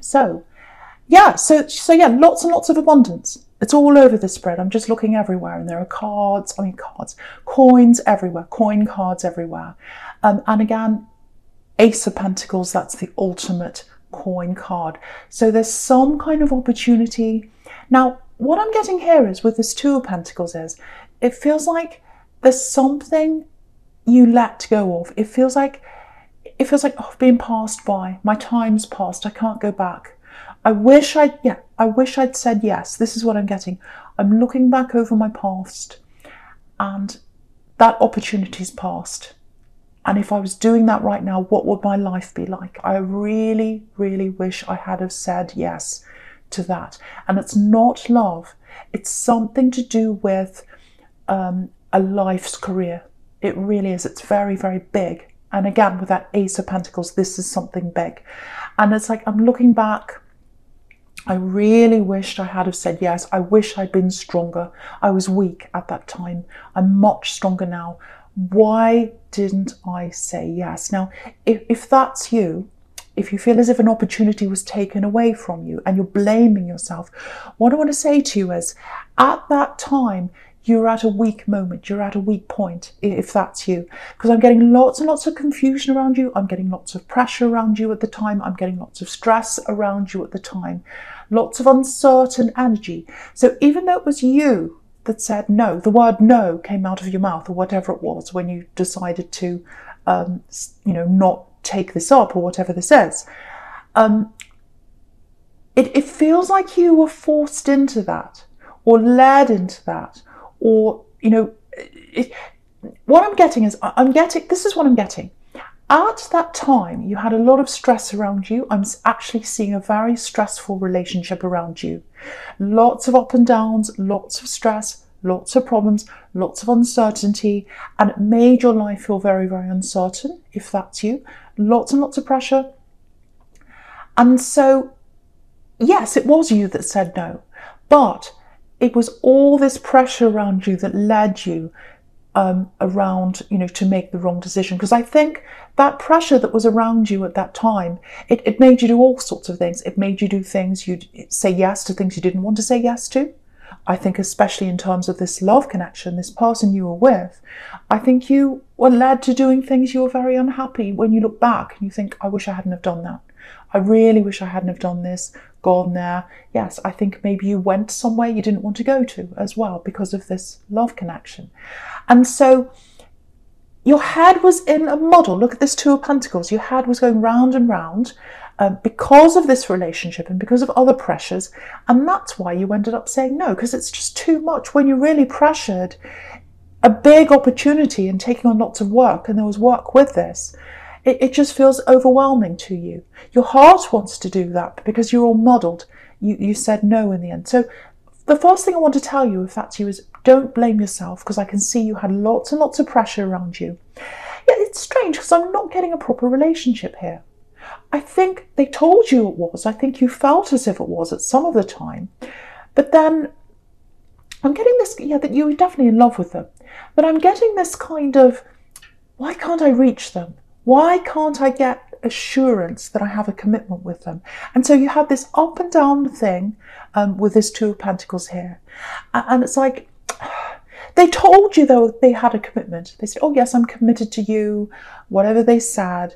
So yeah, so yeah, lots and lots of abundance. It's all over the spread. I'm just looking everywhere, and there are coins everywhere, coin cards everywhere. And again, Ace of Pentacles, that's the ultimate coin card. So there's some kind of opportunity. Now, what I'm getting here is with this Two of Pentacles is, it feels like there's something you let go of. It feels like, oh, I've been passed by. My time's passed. I can't go back. I wish I'd said yes. This is what I'm getting. I'm looking back over my past, and that opportunity's passed. And if I was doing that right now, what would my life be like? I really, really wish I had have said yes to that. And it's not love. It's something to do with a life's career. It really is. It's very, very big. And again, with that Ace of Pentacles, this is something big. And it's like, I'm looking back. I really wished I had have said yes. I wish I'd been stronger. I was weak at that time. I'm much stronger now. Why didn't I say yes? Now, if that's you, if you feel as if an opportunity was taken away from you and you're blaming yourself, what I want to say to you is, at that time, you're at a weak moment, you're at a weak point, if that's you. Because I'm getting lots and lots of confusion around you, I'm getting lots of pressure around you at the time, I'm getting lots of stress around you at the time, lots of uncertain energy. So even though it was you that said no, the word no came out of your mouth, or whatever it was, when you decided to, not take this up, or whatever this is, it feels like you were forced into that, or led into that, or, what I'm getting is, this is what I'm getting. At that time, you had a lot of stress around you. I'm actually seeing a very stressful relationship around you. Lots of up and downs, lots of stress, lots of problems, lots of uncertainty, and it made your life feel very, very uncertain, if that's you. Lots and lots of pressure. And so, yes, it was you that said no, but it was all this pressure around you that led you around, to make the wrong decision. Because I think that pressure that was around you at that time, it made you do all sorts of things. It made you do things, you'd say yes to things you didn't want to say yes to. I think especially in terms of this love connection, this person you were with, I think you were led to doing things you were very unhappy when you look back and you think, I wish I hadn't have done that. I really wish I hadn't have done this, gone there. Yes, I think maybe you went somewhere you didn't want to go to as well because of this love connection. And so your head was in a muddle. Look at this Two of Pentacles. Your head was going round and round because of this relationship and because of other pressures. And that's why you ended up saying no, because it's just too much when you're really pressured. A big opportunity and taking on lots of work, and there was work with this. It just feels overwhelming to you. Your heart wants to do that, but because you're all muddled, you said no in the end. So the first thing I want to tell you, if that's you, is don't blame yourself, because I can see you had lots and lots of pressure around you. Yeah, it's strange because I'm not getting a proper relationship here. I think they told you it was. I think you felt as if it was at some of the time. But then I'm getting this, that you were definitely in love with them. But I'm getting this kind of, why can't I reach them? Why can't I get assurance that I have a commitment with them? And so you have this up and down thing with this Two of Pentacles here. And it's like, they told you, though, they had a commitment. They said, oh, yes, I'm committed to you, whatever they said.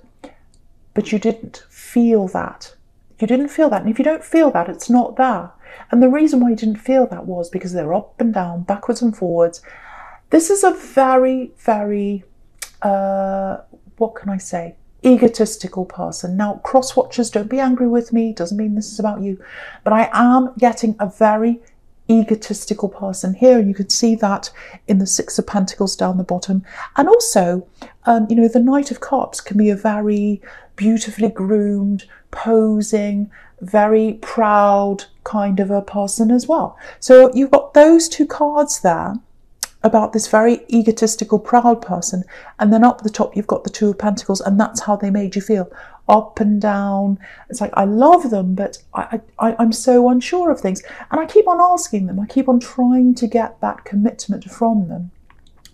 But you didn't feel that. You didn't feel that. And if you don't feel that, it's not there. And the reason why you didn't feel that was because they're up and down, backwards and forwards. This is a very, very, what can I say, egotistical person. Now, cross-watchers, don't be angry with me. Doesn't mean this is about you. But I am getting a very egotistical person here. You can see that in the Six of Pentacles down the bottom. And also, the Knight of Cups can be a very beautifully groomed, posing, very proud kind of a person as well. So you've got those two cards there about this very egotistical, proud person. And then up the top, you've got the Two of Pentacles, and that's how they made you feel. Up and down. It's like, I love them, but I'm so unsure of things. And I keep on asking them. I keep on trying to get that commitment from them.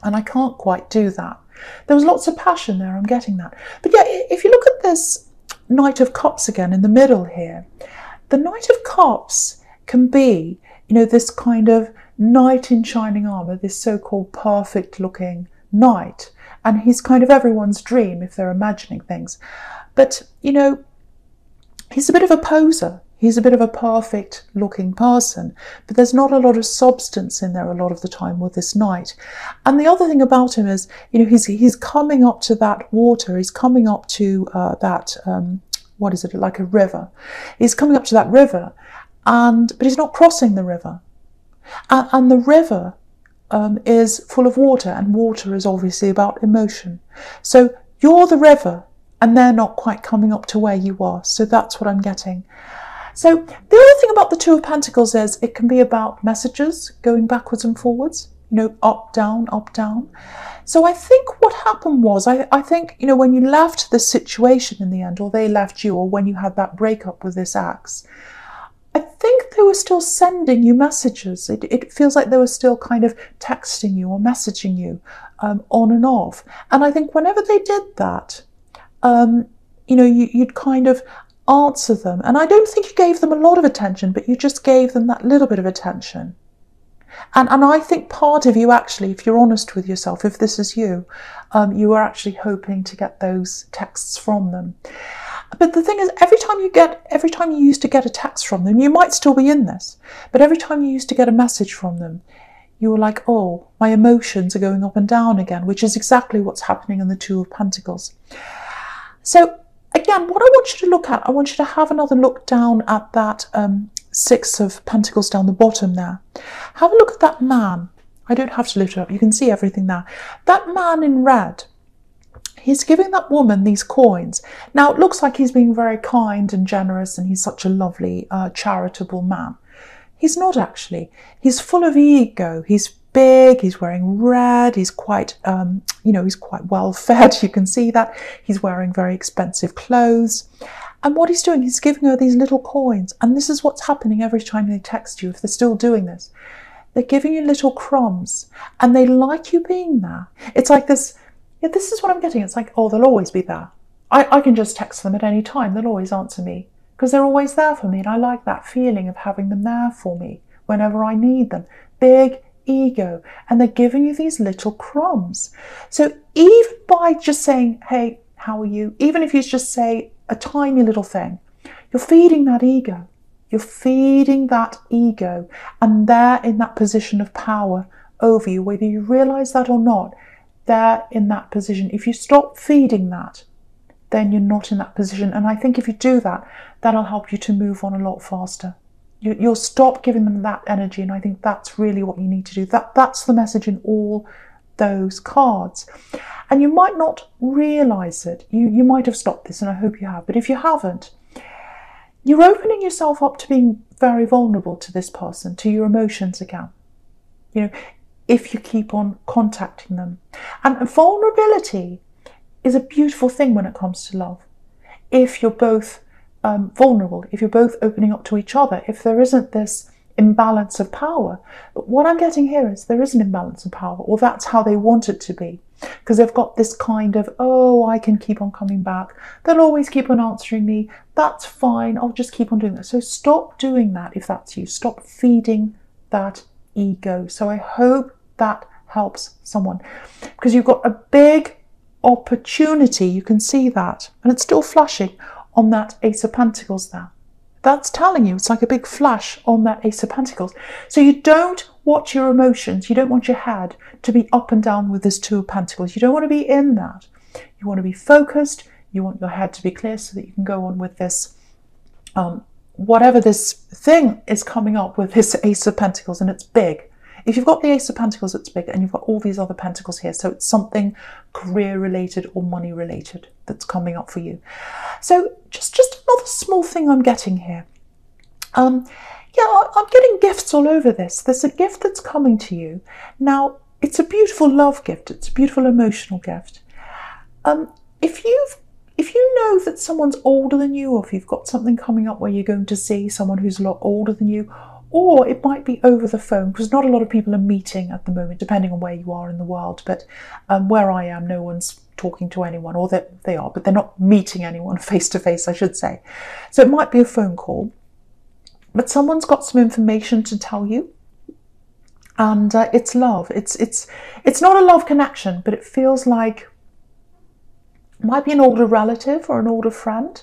And I can't quite do that. There was lots of passion there. I'm getting that. But yeah, if you look at this Knight of Cups again in the middle here, The Knight of Cups can be, this kind of knight in shining armour, this so-called perfect looking knight. And he's kind of everyone's dream if they're imagining things. But, he's a bit of a poser. He's a bit of a perfect looking person, but there's not a lot of substance in there a lot of the time with this knight. And the other thing about him is, he's coming up to that water. He's coming up to what is it, like a river. He's coming up to that river, but he's not crossing the river. And the river is full of water, and water is obviously about emotion. So you're the river, and they're not quite coming up to where you are. So that's what I'm getting. So the other thing about the Two of Pentacles is it can be about messages going backwards and forwards, up, down, up, down. So I think what happened was, I think, when you left the situation in the end, or they left you, or when you had that breakup with this ex, I think they were still sending you messages. It feels like they were still kind of texting you or messaging you on and off. And I think whenever they did that, you'd kind of answer them. And I don't think you gave them a lot of attention, but you just gave them that little bit of attention. And I think part of you actually, if you're honest with yourself, if this is you, you are actually hoping to get those texts from them. But the thing is, every time you used to get a text from them, you might still be in this, but every time you used to get a message from them, you were like, oh, my emotions are going up and down again, which is exactly what's happening in the Two of Pentacles. So again, what I want you to look at, I want you to have another look down at that Six of Pentacles down the bottom there. Have a look at that man. I don't have to lift it up. You can see everything there. That man in red, he's giving that woman these coins. Now, it looks like he's being very kind and generous, and he's such a lovely, charitable man. He's not actually. He's full of ego. He's big, he's wearing red, he's quite, he's quite well fed. You can see that. He's wearing very expensive clothes. And what he's doing, he's giving her these little coins. And this is what's happening every time they text you, if they're still doing this. They're giving you little crumbs, and they like you being there. It's like this, this is what I'm getting. It's like, oh, they'll always be there. I can just text them at any time. They'll always answer me because they're always there for me. And I like that feeling of having them there for me whenever I need them. Big ego. And they're giving you these little crumbs. So even by just saying, hey, how are you? Even if you just say a tiny little thing, you're feeding that ego. You're feeding that ego, and they're in that position of power over you, whether you realize that or not. They're in that position. If you stop feeding that, then you're not in that position. And I think if you do that, that'll help you to move on a lot faster. You'll stop giving them that energy, and I think that's really what you need to do. That's the message in all those cards. And you might not realize it. You might have stopped this, and I hope you have. But if you haven't, you're opening yourself up to being very vulnerable to this person, to your emotions again. If you keep on contacting them. And vulnerability is a beautiful thing when it comes to love. If you're both vulnerable, if you're both opening up to each other, if there isn't this imbalance of power. But what I'm getting here is there is an imbalance of power, or that's how they want it to be. Because they've got this kind of, oh, I can keep on coming back. They'll always keep on answering me. That's fine. I'll just keep on doing that. So stop doing that if that's you. Stop feeding that ego. So I hope that helps someone. Because you've got a big opportunity. You can see that. And it's still flashing on that Ace of Pentacles there. That's telling you, it's like a big flash on that Ace of Pentacles. So you don't watch your emotions. You don't want your head to be up and down with this Two of Pentacles. You don't want to be in that. You want to be focused. You want your head to be clear so that you can go on with this, whatever this thing is coming up with this Ace of Pentacles, and it's big. If you've got the Ace of Pentacles, it's big, and you've got all these other pentacles here. So it's something career related or money related that's coming up for you. So just another small thing I'm getting here. Yeah, I'm getting gifts all over this. There's a gift that's coming to you. Now, it's a beautiful love gift. It's a beautiful emotional gift. If you know that someone's older than you, or if you've got something coming up where you're going to see someone who's a lot older than you, or it might be over the phone, because not a lot of people are meeting at the moment, depending on where you are in the world. But where I am, no one's talking to anyone, or they are, but they're not meeting anyone face to face, I should say. So it might be a phone call. but someone's got some information to tell you, and it's love. It's not a love connection, but it feels like it might be an older relative or an older friend.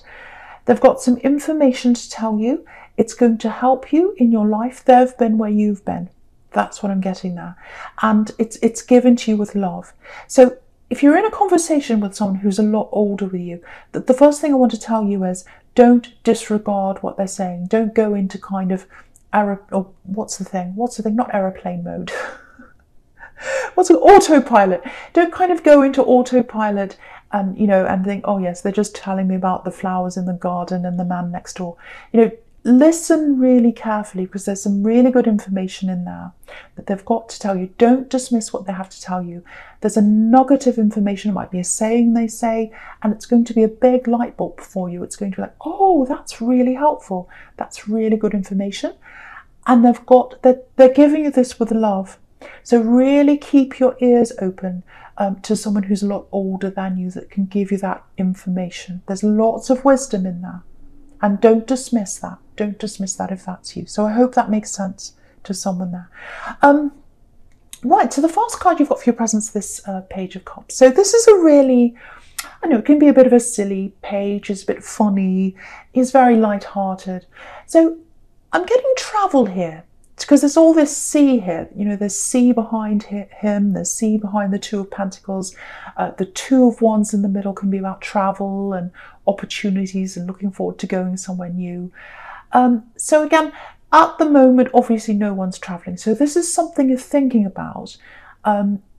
They've got some information to tell you. It's going to help you in your life. They've been where you've been. That's what I'm getting there. And it's given to you with love. So if you're in a conversation with someone who's a lot older with you, the first thing I want to tell you is don't disregard what they're saying. Don't go into kind of what's the thing? Not aeroplane mode. What's it? Autopilot. Don't kind of go into autopilot and, and think, oh yes, they're just telling me about the flowers in the garden and the man next door. Listen really carefully, because there's some really good information in there that they've got to tell you. Don't dismiss what they have to tell you. There's a nugget of information. It might be a saying they say, and it's going to be a big light bulb for you. It's going to be like, oh, that's really helpful. That's really good information. And they're giving you this with love. So really keep your ears open to someone who's a lot older than you that can give you that information. There's lots of wisdom in there. And don't dismiss that. Don't dismiss that if that's you. So I hope that makes sense to someone there. Right, so the first card you've got for your presence, this Page of Cups. So this is a really, I know it can be a bit of a silly page. It's a bit funny. It's very light-hearted. So I'm getting travel here. It's because there's all this sea here. There's sea behind him. There's sea behind the Two of Pentacles. The Two of Wands in the middle can be about travel and opportunities and looking forward to going somewhere new. So again, at the moment, obviously no one's traveling. So this is something you're thinking about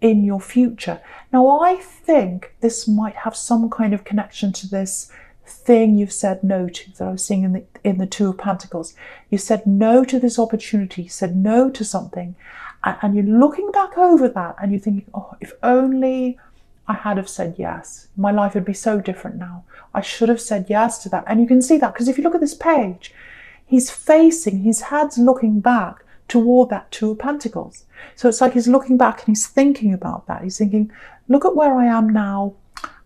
in your future. Now, I think this might have some kind of connection to this thing you've said no to that I was seeing in the Two of Pentacles. You said no to this opportunity, you said no to something, and you're looking back over that and you're thinking, oh, if only I had have said yes, my life would be so different now. I should have said yes to that. And you can see that because if you look at this page, his head's looking back toward that Two of Pentacles. So it's like he's looking back and he's thinking about that. He's thinking, look at where I am now,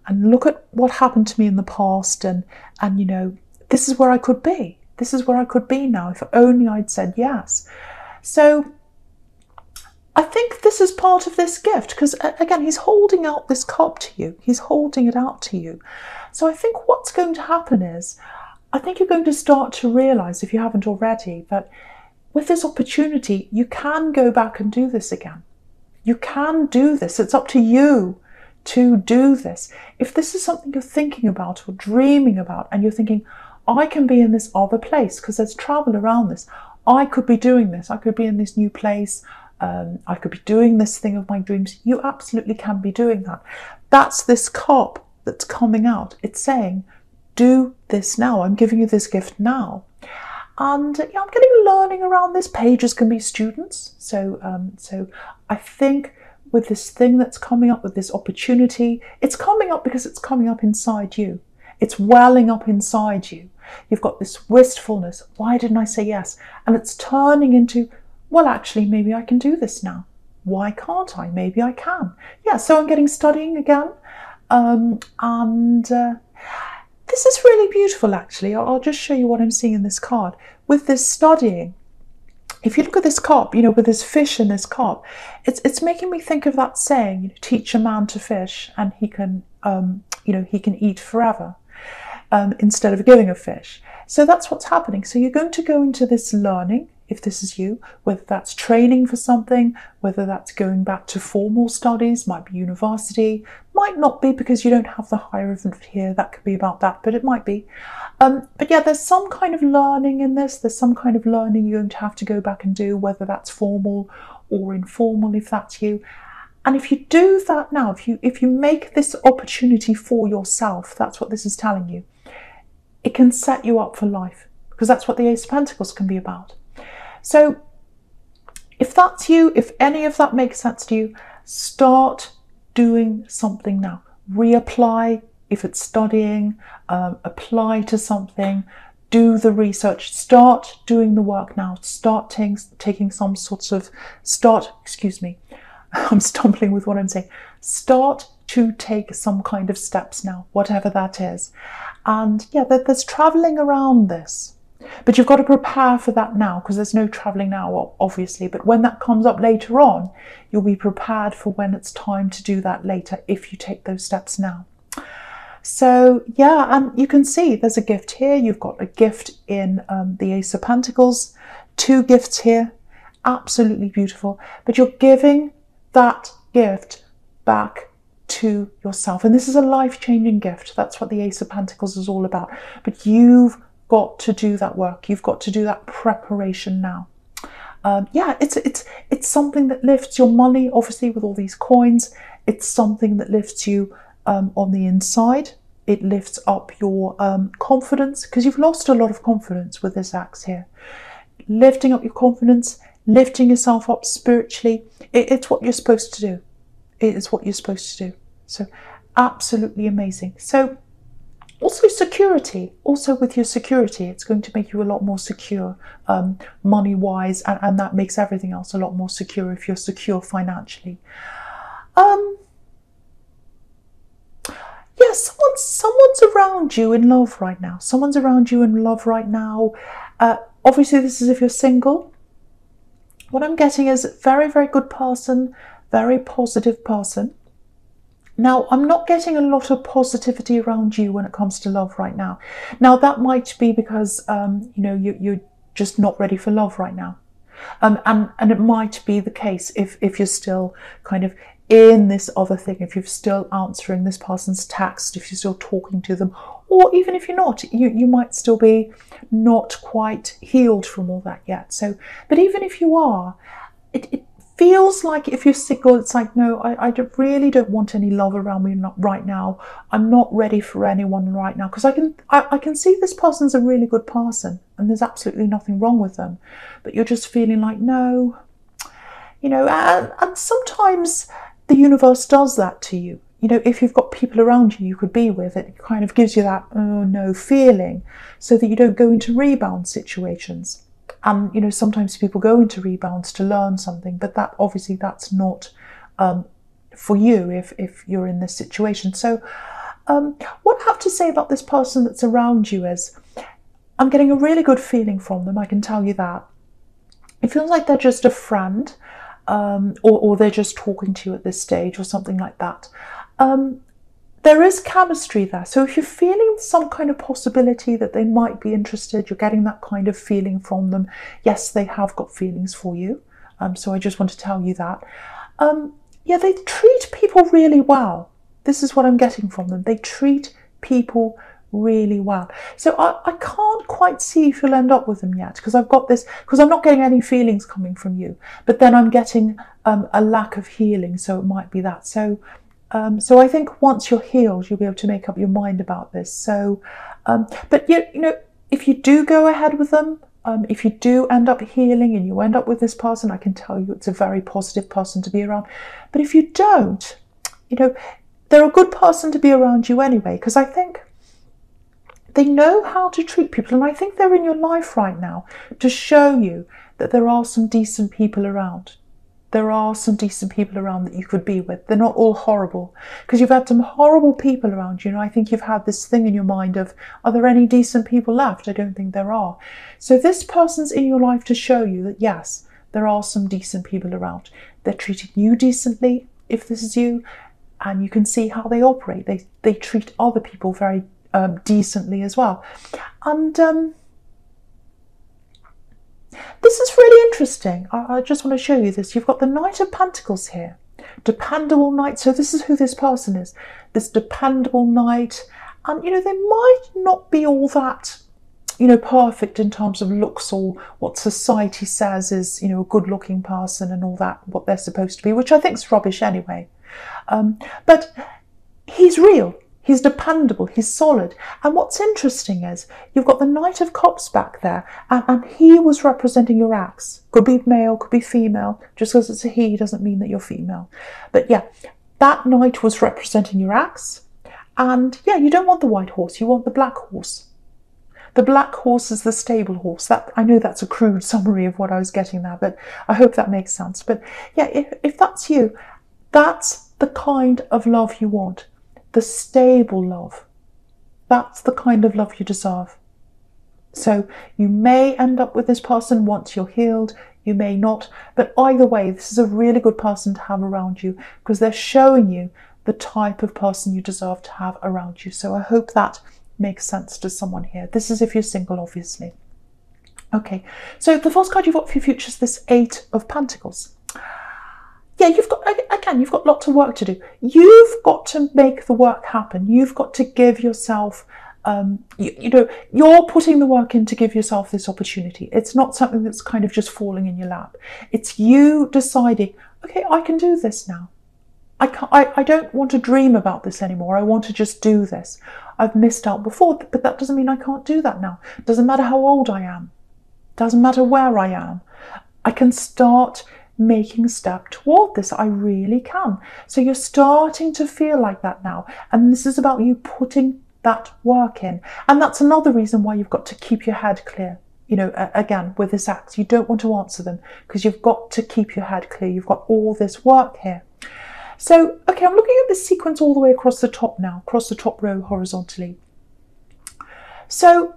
and look at what happened to me in the past, and this is where I could be. This is where I could be now if only I'd said yes. So I think this is part of this gift, because again, he's holding out this cup to you. He's holding it out to you. So I think what's going to happen is, I think you're going to start to realise, if you haven't already, that with this opportunity, you can go back and do this again. You can do this. It's up to you to do this. If this is something you're thinking about or dreaming about, and you're thinking, I can be in this other place because there's travel around this. I could be doing this. I could be in this new place. I could be doing this thing of my dreams. You absolutely can be doing that. That's this cup that's coming out. It's saying, do this now. I'm giving you this gift now. And I'm getting learning around this. Pages can be students. So I think with this thing that's coming up, with this opportunity, it's coming up because it's coming up inside you. It's welling up inside you. You've got this wistfulness. Why didn't I say yes? And it's turning into, well, actually, maybe I can do this now. Why can't I? Maybe I can. Yeah, so I'm getting studying again. This is really beautiful, actually. I'll just show you what I'm seeing in this card. With this studying, if you look at this cup, with this fish in this cup, it's making me think of that saying, teach a man to fish and he can, he can eat forever, instead of giving a fish. So that's what's happening. So you're going to go into this learning, if this is you, whether that's training for something, whether that's going back to formal studies, might be university, might not be because you don't have the Hierophant here, that could be about that, but it might be. But yeah, there's some kind of learning in this, there's some kind of learning you're going to have to go back and do, whether that's formal or informal, if that's you. And if you do that now, if you make this opportunity for yourself, that's what this is telling you, it can set you up for life, because that's what the Ace of Pentacles can be about. So if that's you, if any of that makes sense to you, start doing something now. Reapply if it's studying, apply to something, do the research, start doing the work now, start taking some sorts of, I'm stumbling with what I'm saying. Start to take some kind of steps now, whatever that is. And yeah, there's traveling around this. But you've got to prepare for that now, because there's no traveling now, obviously. But when that comes up later on, you'll be prepared for when it's time to do that later, if you take those steps now. So yeah, and you can see there's a gift here. You've got a gift in the Ace of Pentacles, 2 gifts here, absolutely beautiful. But you're giving that gift back to yourself. And this is a life-changing gift. That's what the Ace of Pentacles is all about. But you've got to do that work. You've got to do that preparation now. Yeah, it's something that lifts your money, obviously, with all these coins. It's something that lifts you on the inside. It lifts up your confidence, because you've lost a lot of confidence with this axe here. Lifting up your confidence, lifting yourself up spiritually. It's what you're supposed to do. It is what you're supposed to do. So absolutely amazing. So also security, also with your security, it's going to make you a lot more secure money-wise, and that makes everything else a lot more secure if you're secure financially. Yeah, someone's around you in love right now. Someone's around you in love right now. Obviously, this is if you're single. What I'm getting is a very, very good person, very positive person. Now, I'm not getting a lot of positivity around you when it comes to love right now. Now, that might be because, you know, you're just not ready for love right now. And it might be the case if you're still kind of in this other thing, if you're still answering this person's text, if you're still talking to them, or even if you're not, you might still be not quite healed from all that yet. So, but even if you are, it feels like if you're single, it's like, no, I really don't want any love around me right now. I'm not ready for anyone right now, because I can see this person's a really good person and there's absolutely nothing wrong with them, but you're just feeling like, no, you know, and sometimes the universe does that to you. You know, if you've got people around you could be with, it kind of gives you that, oh no, feeling, so that you don't go into rebound situations. And, you know, sometimes people go into rebounds to learn something, but that obviously that's not for you if you're in this situation. So what I have to say about this person that's around you is, I'm getting a really good feeling from them, I can tell you that. It feels like they're just a friend, or they're just talking to you at this stage or something like that. There is chemistry there. So if you're feeling some kind of possibility that they might be interested, you're getting that kind of feeling from them. Yes, they have got feelings for you. So I just want to tell you that. Yeah, they treat people really well. This is what I'm getting from them. They treat people really well. So I can't quite see if you'll end up with them yet, because I've got this, because I'm not getting any feelings coming from you. But then I'm getting a lack of healing, so it might be that. So I think once you're healed, you'll be able to make up your mind about this. So, but you know, if you do go ahead with them, if you do end up healing and you end up with this person, I can tell you it's a very positive person to be around. But if you don't, you know, they're a good person to be around you anyway, because I think they know how to treat people. And I think they're in your life right now to show you that there are some decent people around. There are some decent people around that you could be with. They're not all horrible, because you've had some horrible people around you. And I think you've had this thing in your mind of, are there any decent people left? I don't think there are. So this person's in your life to show you that, yes, there are some decent people around. They're treating you decently, if this is you, and you can see how they operate. They treat other people very decently as well. And this is really interesting. I just want to show you this. You've got the Knight of Pentacles here. Dependable knight. So this is who this person is. This dependable knight. And, you know, they might not be all that, you know, perfect in terms of looks or what society says is, you know, a good looking person and all that, what they're supposed to be, which I think is rubbish anyway. But he's real. He's dependable, he's solid. And what's interesting is you've got the Knight of Cups back there, and he was representing your axe. Could be male, could be female. Just because it's a he doesn't mean that you're female. But yeah, that knight was representing your axe. And yeah, you don't want the white horse, you want the black horse. The black horse is the stable horse. That, I know that's a crude summary of what I was getting there, but I hope that makes sense. But yeah, if that's you, that's the kind of love you want. The stable love. That's the kind of love you deserve. So you may end up with this person once you're healed, you may not, but either way, this is a really good person to have around you because they're showing you the type of person you deserve to have around you. So I hope that makes sense to someone here. This is if you're single, obviously. Okay, so the first card you've got for your future is this Eight of Pentacles. Yeah, you've got lots of work to do. You've got to make the work happen. You've got to give yourself, you're putting the work in to give yourself this opportunity. It's not something that's kind of just falling in your lap. It's you deciding, okay, I can do this now. I don't want to dream about this anymore. I want to just do this. I've missed out before, but that doesn't mean I can't do that now. Doesn't matter how old I am. Doesn't matter where I am. I can start making a step toward this. I really can. So you're starting to feel like that now. And this is about you putting that work in. And that's another reason why you've got to keep your head clear. You know, again, with this axe, you don't want to answer them because you've got to keep your head clear. You've got all this work here. So, okay, I'm looking at this sequence all the way across the top now, across the top row horizontally. So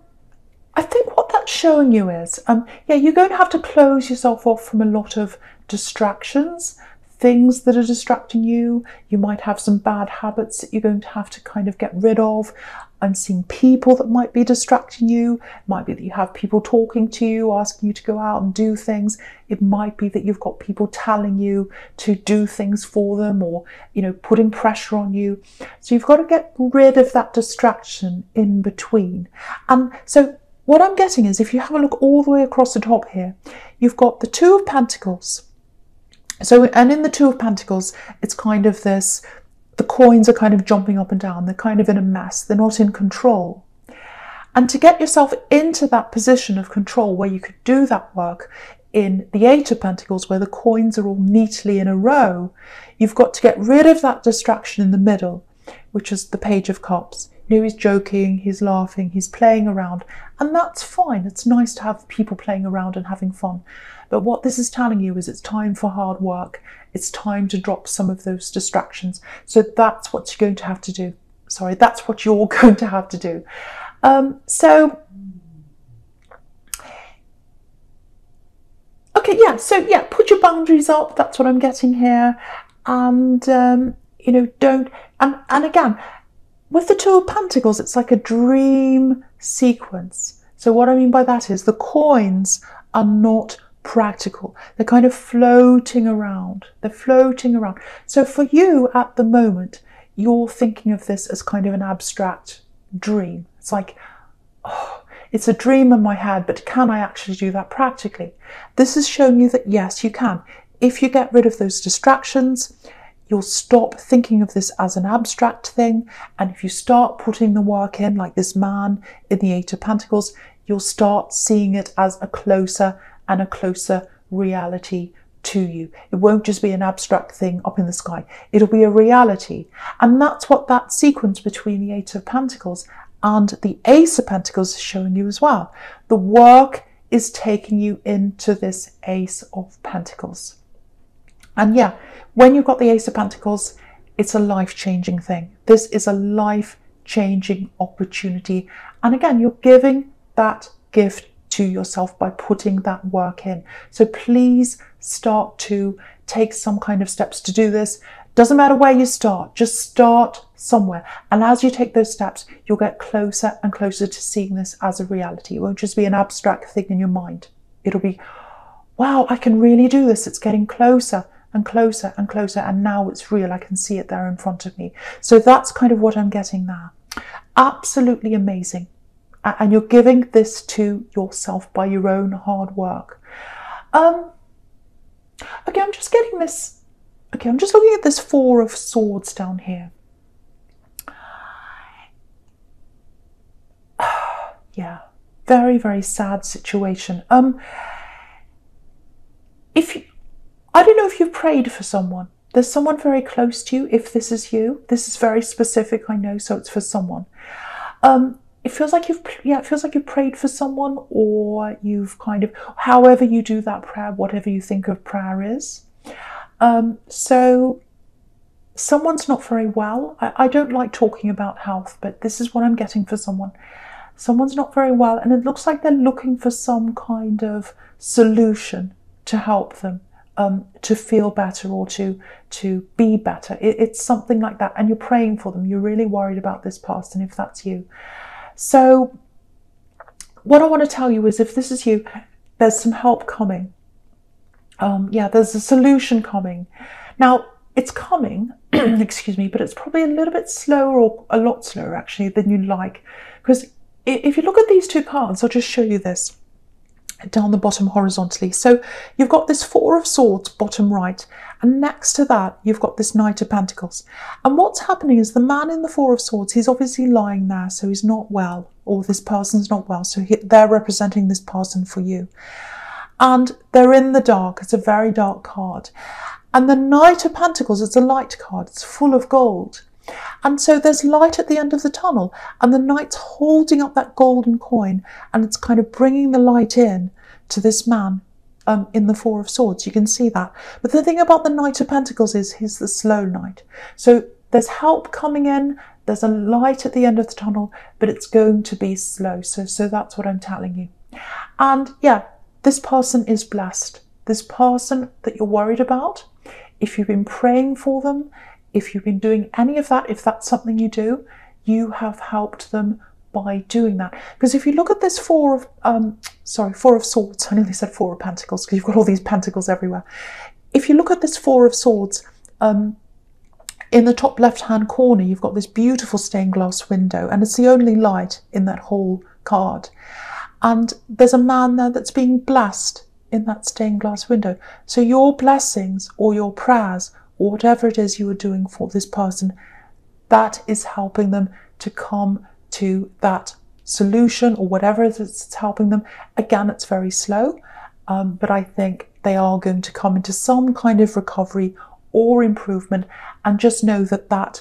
I think what that's showing you is, yeah, you're going to have to close yourself off from a lot of distractions, things that are distracting you. You might have some bad habits that you're going to have to kind of get rid of. I'm seeing people that might be distracting you. It might be that you have people talking to you, asking you to go out and do things. It might be that you've got people telling you to do things for them or, you know, putting pressure on you. So you've got to get rid of that distraction in between. And so what I'm getting is, if you have a look all the way across the top here, you've got the Two of Pentacles. So, and in the Two of Pentacles, it's kind of this, the coins are kind of jumping up and down. They're kind of in a mess. They're not in control. And to get yourself into that position of control where you could do that work in the Eight of Pentacles, where the coins are all neatly in a row, you've got to get rid of that distraction in the middle, which is the Page of Cups. You know, he's joking, he's laughing, he's playing around, and that's fine. It's nice to have people playing around and having fun. But what this is telling you is it's time for hard work. It's time to drop some of those distractions. So that's what you're going to have to do. Sorry, that's what you're going to have to do. Okay, yeah, so yeah, put your boundaries up. That's what I'm getting here. And, you know, don't, and again, with the Two of Pentacles, it's like a dream sequence. So what I mean by that is the coins are not practical. They're kind of floating around. They're floating around. So for you at the moment, you're thinking of this as kind of an abstract dream. It's like, oh, it's a dream in my head, but can I actually do that practically? This is showing you that yes, you can. If you get rid of those distractions, you'll stop thinking of this as an abstract thing. And if you start putting the work in, like this man in the Eight of Pentacles, you'll start seeing it as a closer and a closer reality to you. It won't just be an abstract thing up in the sky. It'll be a reality. And that's what that sequence between the Eight of Pentacles and the Ace of Pentacles is showing you as well. The work is taking you into this Ace of Pentacles. And yeah, when you've got the Ace of Pentacles, it's a life-changing thing. This is a life-changing opportunity. And again, you're giving that gift to yourself by putting that work in. So please start to take some kind of steps to do this. Doesn't matter where you start, just start somewhere. And as you take those steps, you'll get closer and closer to seeing this as a reality. It won't just be an abstract thing in your mind. It'll be, wow, I can really do this. It's getting closer and closer and closer. And now it's real. I can see it there in front of me. So that's kind of what I'm getting now. Absolutely amazing. And you're giving this to yourself by your own hard work. Okay, I'm just getting this. Okay, I'm just looking at this Four of Swords down here. Yeah, very, very sad situation. I don't know if you've prayed for someone. There's someone very close to you. If this is you, this is very specific, I know, so it's for someone. It feels like you've prayed for someone, or you've kind of, however you do that prayer, whatever you think of prayer is. So someone's not very well. I don't like talking about health, but this is what I'm getting for someone. Someone's not very well, and it looks like they're looking for some kind of solution to help them to feel better or to be better. It's something like that, and you're praying for them. You're really worried about this person, if that's you. So what I want to tell you is, if this is you, there's some help coming. Yeah, there's a solution coming. Now, it's coming, excuse me, but it's probably a little bit slower, or a lot slower actually, than you'd like. Because if you look at these two cards, I'll just show you this down the bottom horizontally. So you've got this Four of Swords bottom right, and next to that you've got this Knight of Pentacles. And what's happening is, the man in the Four of Swords, he's obviously lying there, so he's not well, or this person's not well, so they're representing this person for you. And they're in the dark. It's a very dark card. And the Knight of Pentacles, it's a light card. It's full of gold. And so there's light at the end of the tunnel, and the Knight's holding up that golden coin, and it's kind of bringing the light in to this man in the Four of Swords. You can see that. But the thing about the Knight of Pentacles is he's the slow knight. So there's help coming in. There's a light at the end of the tunnel, but it's going to be slow. So that's what I'm telling you. And yeah, this person is blessed. This person that you're worried about, if you've been praying for them, if you've been doing any of that, if that's something you do, you have helped them by doing that. Because if you look at this Four of Swords, I nearly said Four of Pentacles, because you've got all these pentacles everywhere. If you look at this Four of Swords, in the top left-hand corner, you've got this beautiful stained glass window, and it's the only light in that whole card. And there's a man there that's being blessed in that stained glass window. So your blessings or your prayers, or whatever it is you are doing for this person, that is helping them to come to that solution, or whatever it is that's helping them. Again, it's very slow, but I think they are going to come into some kind of recovery or improvement. And just know that that